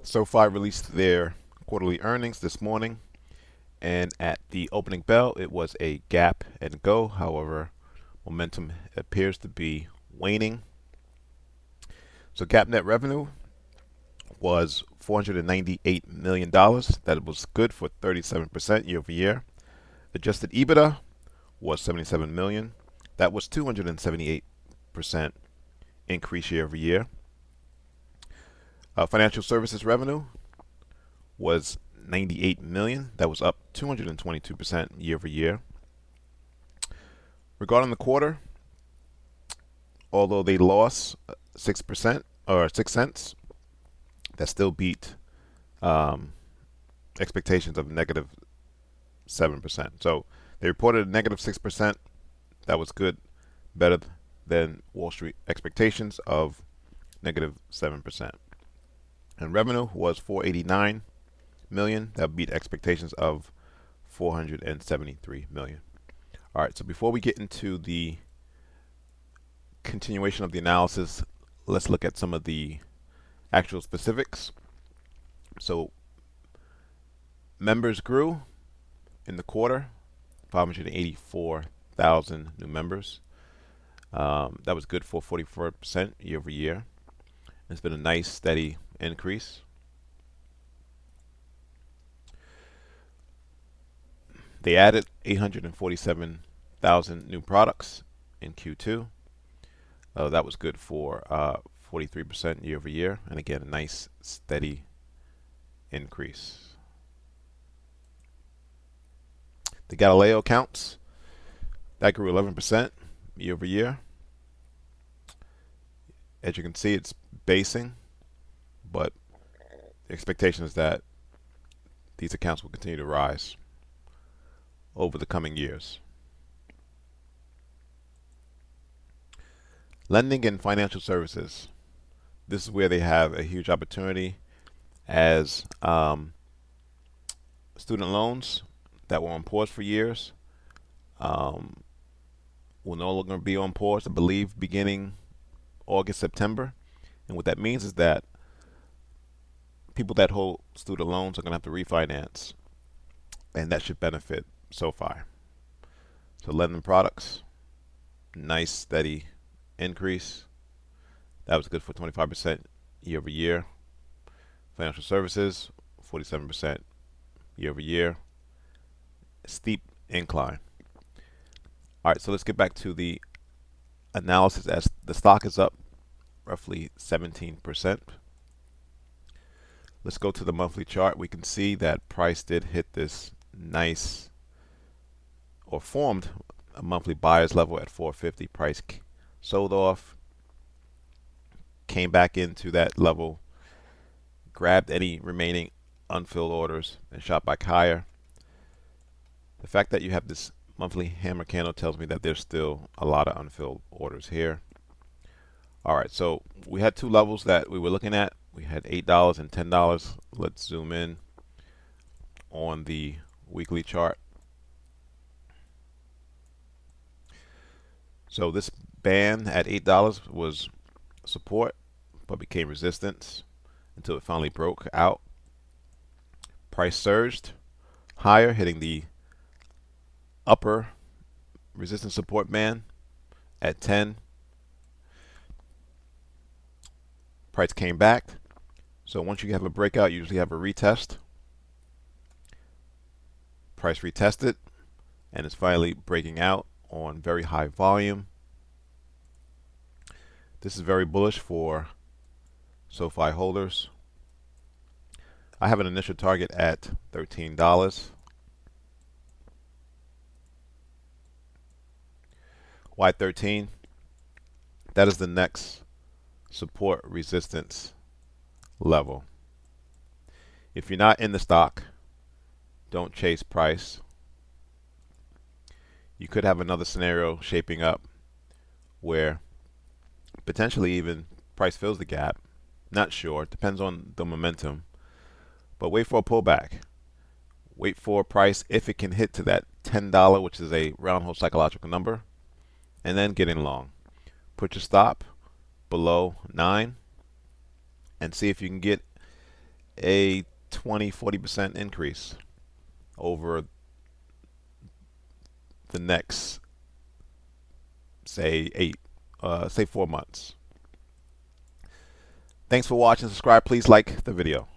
SoFi released their quarterly earnings this morning, and at the opening bell, it was a gap and go. However, momentum appears to be waning. So, gap net revenue was $498 million. That was good for 37% year over year. Adjusted EBITDA was 77 million. That was 278% increase year over year. Financial services revenue was 98 million. That was up 222% year over year. Regarding the quarter, although they lost 6% or 6 cents, that still beat expectations of negative 7%. So they reported a negative 6%. That was good, better than Wall Street expectations of negative 7%. And revenue was 489 million. That beat expectations of 473 million. All right, so before we get into the continuation of the analysis, let's look at some of the actual specifics. So members grew in the quarter, 584,000 new members. That was good for 44% year over year. It's been a nice steady increase. They added 847,000 new products in Q2. That was good for 43% year over year, and again, a nice steady increase. The Galileo accounts, that grew 11% year over year. As you can see, it's basing, but the expectation is that these accounts will continue to rise over the coming years. Lending and financial services. This is where they have a huge opportunity as student loans that were on pause for years will no longer be on pause, I believe, beginning August, September. And what that means is that people that hold student loans are going to have to refinance, and that should benefit SoFi. So lending products, nice steady increase. That was good for 25% year over year. Financial services, 47% year over year. Steep incline. All right, so let's get back to the analysis as the stock is up roughly 17%. Let's go to the monthly chart. We can see that price did hit this nice, or formed a monthly buyer's level at 450. Price sold off, came back into that level, grabbed any remaining unfilled orders, and shot back higher. The fact that you have this monthly hammer candle tells me that there's still a lot of unfilled orders here. All right, so we had two levels that we were looking at. We had $8 and $10. Let's zoom in on the weekly chart. So this band at $8 was support, but became resistance until it finally broke out. Price surged higher, hitting the upper resistance support band at 10. Price came back. So once you have a breakout, you usually have a retest. Price retested, and it's finally breaking out on very high volume. This is very bullish for SoFi holders. I have an initial target at $13. Why 13? That is the next support resistance level. If you're not in the stock, don't chase price. You could have another scenario shaping up where potentially even price fills the gap. Not sure. It depends on the momentum. But wait for a pullback. Wait for a price if it can hit to that $10, which is a round hole psychological number, and then get in long. Put your stop below 9 and see if you can get a 20-40% increase over the next, say 4 months. Thanks for watching. Subscribe. Please like the video.